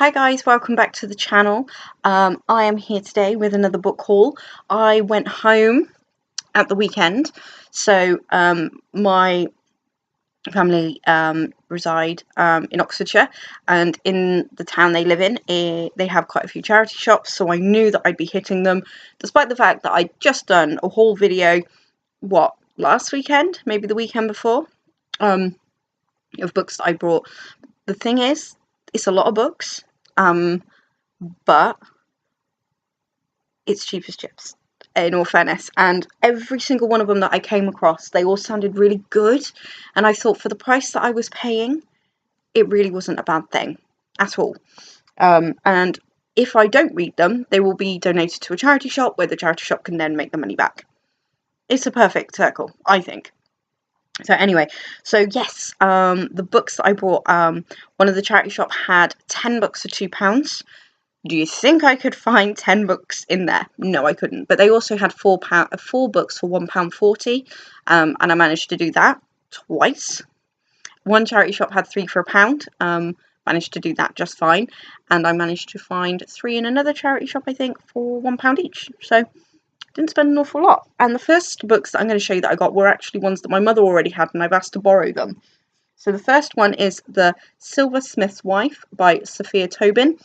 Hi guys, welcome back to the channel. I am here today with another book haul. I went home at the weekend, so my family reside in Oxfordshire, and in the town they live in, they have quite a few charity shops, so I knew that I'd be hitting them, despite the fact that I'd just done a haul video, last weekend, maybe the weekend before, of books that I brought. The thing is, it's a lot of books, but it's cheap as chips, in all fairness, and every single one of them that I came across, they all sounded really good, and I thought for the price that I was paying, it really wasn't a bad thing at all. And if I don't read them, they will be donated to a charity shop, where the charity shop can then make the money back. It's a perfect circle, I think. So anyway, so yes, the books that I bought, one of the charity shop had 10 books for £2. Do you think I could find 10 books in there? No, I couldn't. But they also had four books for £1.40, and I managed to do that twice. One charity shop had 3 for £1, managed to do that just fine, and I managed to find 3 in another charity shop, I think, for £1 each. So didn't spend an awful lot. And the first books that I'm going to show you that I got were actually ones that my mother already had, and I've asked to borrow them. So the first one is The Silversmith's Wife by Sophia Tobin.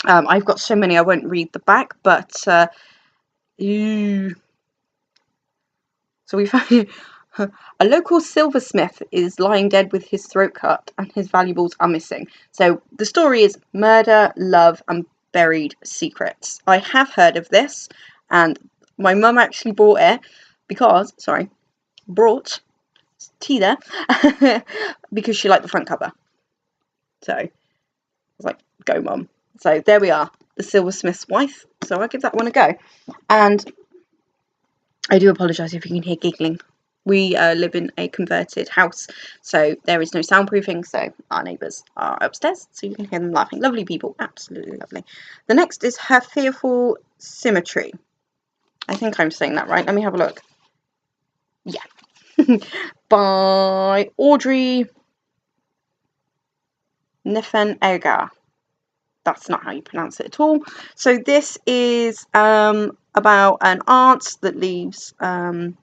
I've got so many I won't read the back, but so we find a local silversmith is lying dead with his throat cut and his valuables are missing. So the story is murder, love and buried secrets. I have heard of this, and my mum actually bought it because, brought tea there because she liked the front cover. So I was like, go mum. So there we are, The Silversmith's Wife. So I'll give that one a go. And I do apologise if you can hear giggling. We live in a converted house, so there is no soundproofing, so our neighbours are upstairs, so you can hear them laughing. Lovely people, absolutely lovely. The next is Her Fearful Symmetry. I think I'm saying that right. Let me have a look. Yeah. By Audrey Niffen-Egar. That's not how you pronounce it at all. So this is about an aunt that leaves her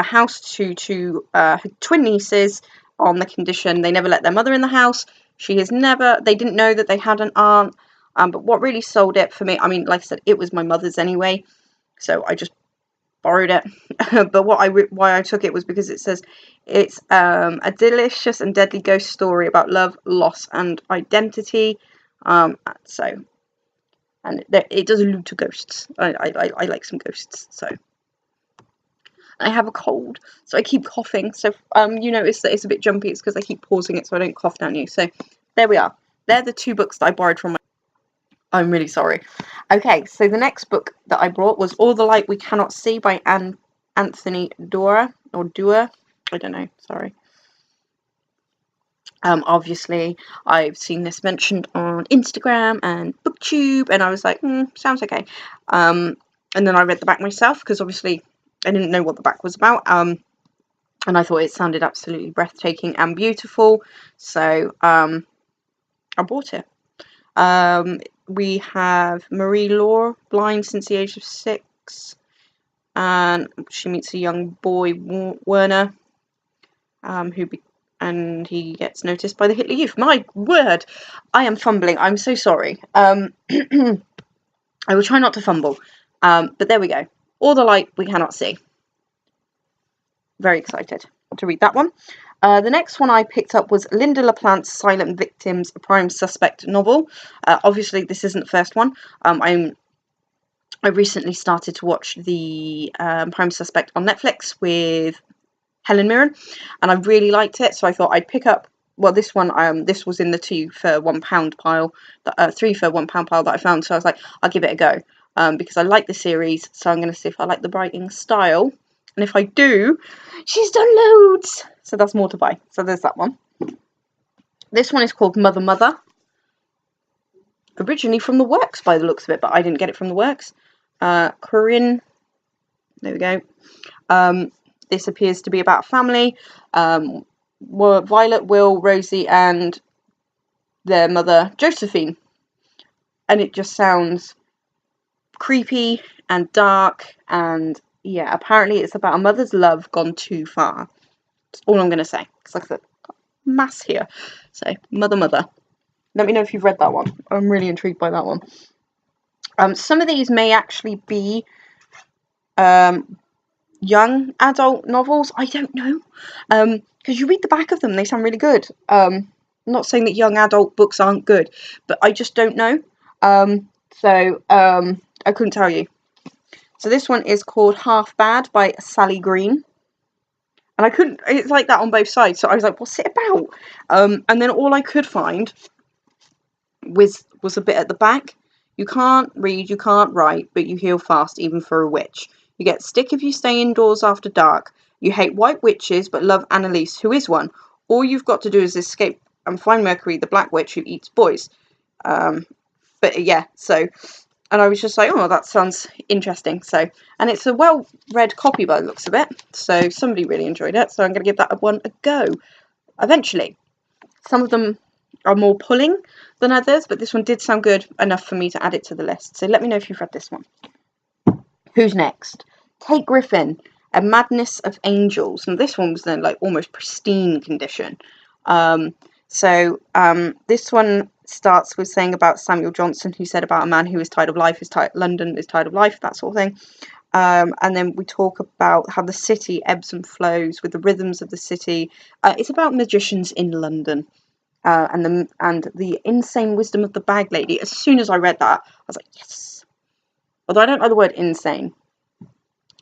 house to her twin nieces on the condition they never let their mother in the house. They didn't know that they had an aunt, but what really sold it for me, I mean, like I said, it was my mother's anyway, so I just borrowed it. But why I took it was because it says it's a delicious and deadly ghost story about love, loss and identity. And it does allude to ghosts. I like some ghosts, so. I have a cold, so I keep coughing. So you notice that it's a bit jumpy. It's because I keep pausing it so I don't cough down you. So there we are. They're the 2 books that I borrowed from I'm really sorry. Okay, so the next book that I brought was All the Light We Cannot See by Anthony Doerr. I don't know, sorry. Obviously, I've seen this mentioned on Instagram and BookTube, and I was like, sounds okay. And then I read the back myself, because obviously I didn't know what the back was about, and I thought it sounded absolutely breathtaking and beautiful, so I bought it. We have Marie Laure, blind since the age of 6, and she meets a young boy, Werner, and he gets noticed by the Hitler Youth. My word, I am fumbling. I'm so sorry. I will try not to fumble, but there we go. All the Light We Cannot See. Very excited to read that one. The next one I picked up was Linda LaPlante's Silent Victims, a Prime Suspect novel. Obviously, this isn't the first one. I recently started to watch the Prime Suspect on Netflix with Helen Mirren, and I really liked it, so I thought I'd pick up, this one, this was in the 2 for £1 pile, 3 for £1 pile that I found, so I was like, I'll give it a go, because I like the series, so I'm going to see if I like the writing style, and if I do, she's done loads, so that's more to buy, so there's that one. This one is called Mother Mother, originally from the Works by the looks of it, but I didn't get it from the Works. Corinne, there we go. This appears to be about family. Violet, Will, Rosie, and their mother Josephine, and it just sounds creepy and dark, and yeah, apparently it's about a mother's love gone too far. That's all I'm gonna say. It's like the mass here. So mother. Let me know if you've read that one. I'm really intrigued by that one. Some of these may actually be young adult novels. I don't know, because you read the back of them, they sound really good. I'm not saying that young adult books aren't good, but I just don't know. I couldn't tell you. So this one is called Half Bad by Sally Green. And I couldn't, it's like that on both sides. So I was like, what's it about? And then all I could find was a bit at the back. You can't read, you can't write, but you heal fast even for a witch. You get stick if you stay indoors after dark. You hate white witches, but love Annalise, who is one. All you've got to do is escape and find Mercury, the black witch who eats boys. But yeah, so... And I was just like, oh, that sounds interesting. So, and it's a well-read copy by the looks of it. So somebody really enjoyed it. So I'm going to give that one a go. Eventually. Some of them are more pulling than others, but this one did sound good enough for me to add it to the list. So let me know if you've read this one. Who's next? Kate Griffin, A Madness of Angels. And this one was in like almost pristine condition. This one starts with saying about Samuel Johnson, who said about a man who is tired of life, London is tired of life, that sort of thing. And then we talk about how the city ebbs and flows with the rhythms of the city. It's about magicians in London, and the insane wisdom of the bag lady. As soon as I read that, I was like, yes. Although I don't know the word insane,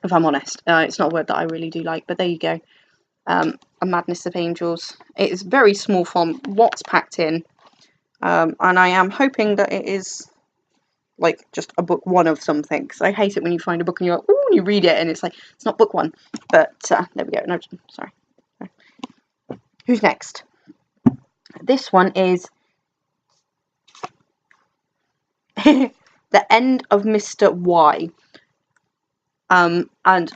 if I'm honest. It's not a word that I really do like, but there you go. A Madness of Angels. It is very small font, lots packed in, and I am hoping that it is like just a book one of something, because I hate it when you find a book and you're like, ooh, and you read it and it's like, it's not book one. But there we go. No, sorry. Who's next? This one is The End of Mr. Y. And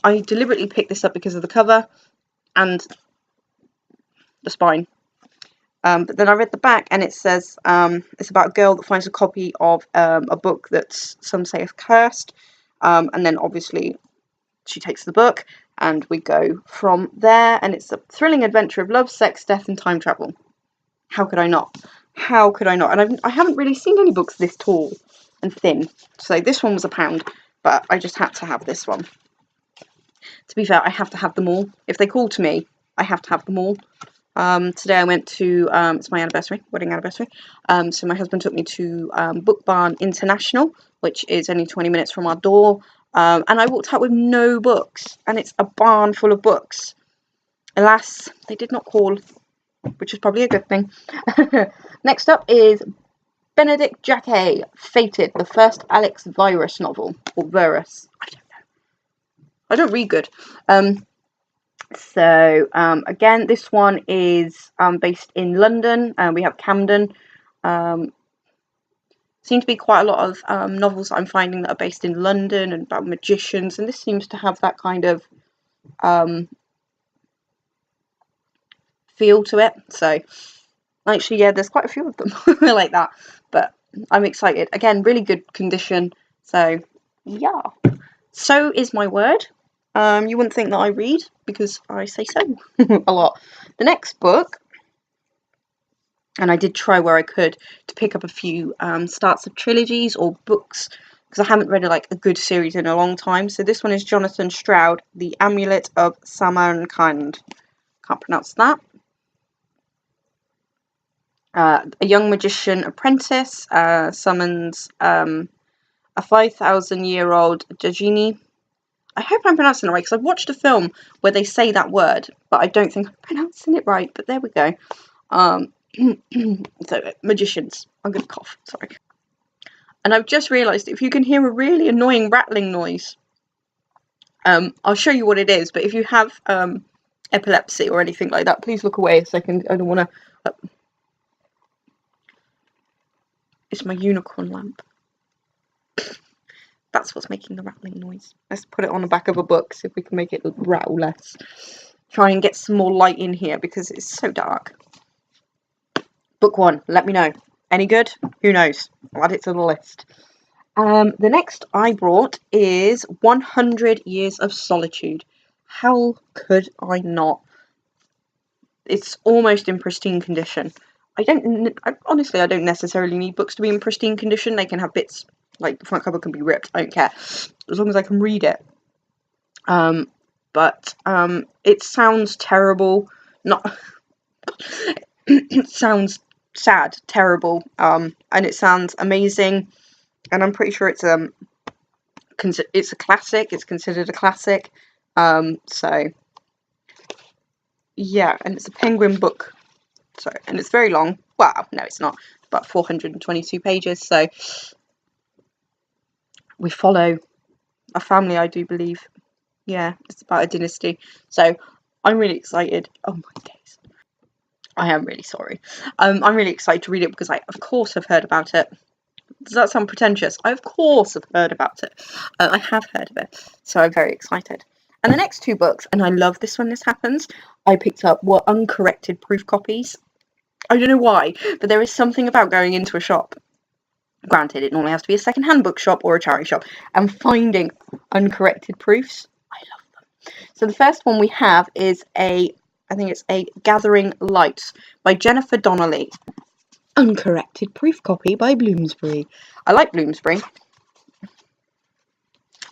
I deliberately picked this up because of the cover and the spine. But then I read the back and it says it's about a girl that finds a copy of a book that some say is cursed. And then obviously she takes the book and we go from there. And it's a thrilling adventure of love, sex, death and time travel. How could I not? How could I not? And I haven't really seen any books this tall and thin. So this one was £1, but I just had to have this one. To be fair, I have to have them all. If they call to me, I have to have them all. Today I went to, it's my anniversary, wedding anniversary, so my husband took me to Book Barn International, which is only 20 minutes from our door, and I walked out with no books, and it's a barn full of books. Alas, they did not call, which is probably a good thing. Next up is Benedict Jacquet, Fated, the first Alex Virus novel, or Virus, I don't know. I don't read good. Again, this one is based in London. We have Camden. Seem to be quite a lot of novels that I'm finding that are based in London and about magicians, and this seems to have that kind of feel to it. So, actually, yeah, there's quite a few of them like that. But I'm excited. Again, really good condition. So, yeah. So is my word. You wouldn't think that I read, because I say so a lot. The next book, and I did try where I could to pick up a few starts of trilogies or books, because I haven't read a good series in a long time. So this one is Jonathan Stroud, The Amulet of Samarkand. Can't pronounce that. A young magician apprentice summons a 5,000-year-old Djinni. I hope I'm pronouncing it right, because I've watched a film where they say that word, but I don't think I'm pronouncing it right, but there we go. So, magicians. I'm going to cough, sorry. And I've just realised if you can hear a really annoying rattling noise, I'll show you what it is, but if you have epilepsy or anything like that, please look away a second. I don't want to... It's my unicorn lamp. That's what's making the rattling noise. Let's put it on the back of a book, see if we can make it rattle less. Try and get some more light in here because it's so dark. Book 1, let me know. Any good? Who knows? I'll add it to the list. The next I brought is 100 Years of Solitude. How could I not? It's almost in pristine condition. Honestly, I don't necessarily need books to be in pristine condition. They can have bits, like the front cover can be ripped. I don't care, as long as I can read it. But it sounds terrible. Not. It sounds sad, terrible, and it sounds amazing. And I'm pretty sure it's a classic. It's considered a classic. So yeah, and it's a Penguin book. So, and it's very long. Well, no, it's not. It's about 422 pages. So we follow a family, I do believe. Yeah, it's about a dynasty. So I'm really excited. Oh my days. I am really sorry. I'm really excited to read it because I, of course, have heard about it. Does that sound pretentious? I, of course, have heard about it. I have heard of it. So I'm very excited. And the next 2 books, and I love this when this happens, I picked up were uncorrected proof copies. I don't know why, but there is something about going into a shop. Granted, it normally has to be a second-hand bookshop or a charity shop, and finding uncorrected proofs. I love them. So the first one we have is I think it's a Gathering Light by Jennifer Donnelly. Uncorrected proof copy by Bloomsbury. I like Bloomsbury.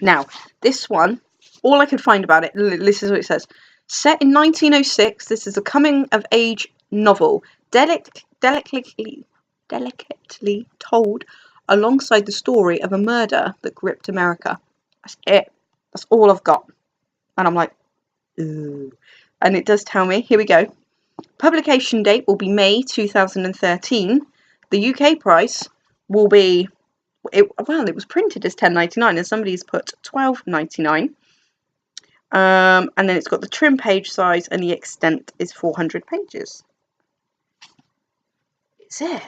Now, this one, all I could find about it, this is what it says. Set in 1906, this is a coming-of-age novel, delicately told alongside the story of a murder that gripped America. That's it. That's all I've got. And I'm like, ooh. And it does tell me, here we go. Publication date will be May 2013. The UK price will be, it was printed as £10.99 and somebody's put £12.99. And then it's got the trim page size and the extent is 400 pages. Is it?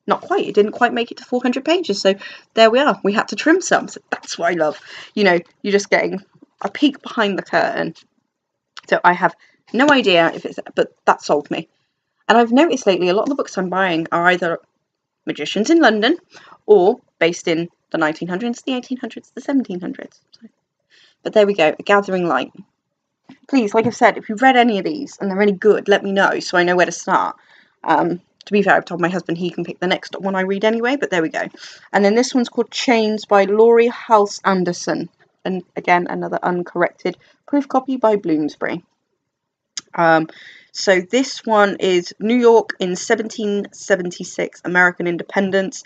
Not quite. It didn't quite make it to 400 pages. So there we are. We had to trim some. So that's what I love. You know, you're just getting a peek behind the curtain. So I have no idea if it's, but that sold me. And I've noticed lately a lot of the books I'm buying are either magicians in London or based in the 1900s, the 1800s, the 1700s. So, but there we go. A Gathering Light. Please, like I've said, if you've read any of these and they're any good, let me know so I know where to start. To be fair, I've told my husband he can pick the next one I read anyway, but there we go. And then this one's called Chains by Laurie Halse Anderson. And again, another uncorrected proof copy by Bloomsbury. So this one is New York in 1776, American independence.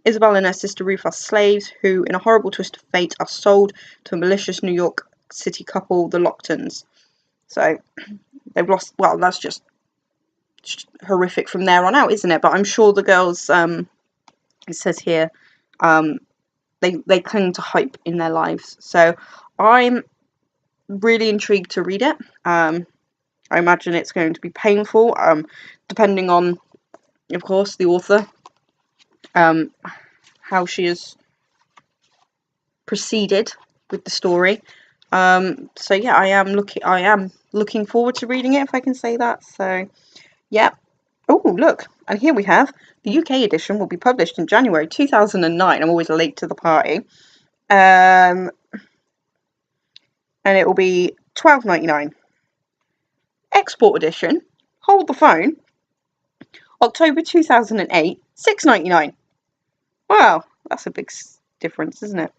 Isabel and her sister Ruth are slaves who, in a horrible twist of fate, are sold to a malicious New York City couple, the Locktons. So they've lost, well, that's just horrific from there on out, isn't it? But I'm sure the girls, it says here, they cling to hope in their lives. So I'm really intrigued to read it. I imagine it's going to be painful, depending on, of course, the author, how she has proceeded with the story. So yeah, I am looking forward to reading it, if I can say that. So yeah. Oh, look, and here we have the UK edition will be published in January 2009. I'm always late to the party. And it will be £12.99. Export edition, hold the phone, October 2008, £6.99. Wow, that's a big difference, isn't it?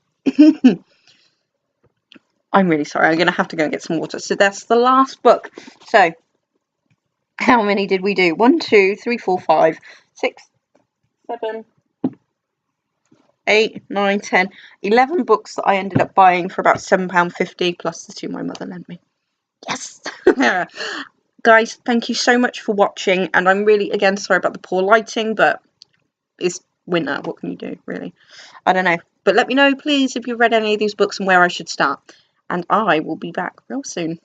I'm really sorry, I'm going to have to go and get some water. So that's the last book. So how many did we do? 1, 2, 3, 4, 5, 6, 7, 8, 9, 10, 11 books that I ended up buying for about £7.50 plus the 2 my mother lent me. Yes! Guys, thank you so much for watching, and I'm really, again, sorry about the poor lighting, but it's winter, what can you do, really? I don't know. But let me know, please, if you've read any of these books and where I should start. And I will be back real soon.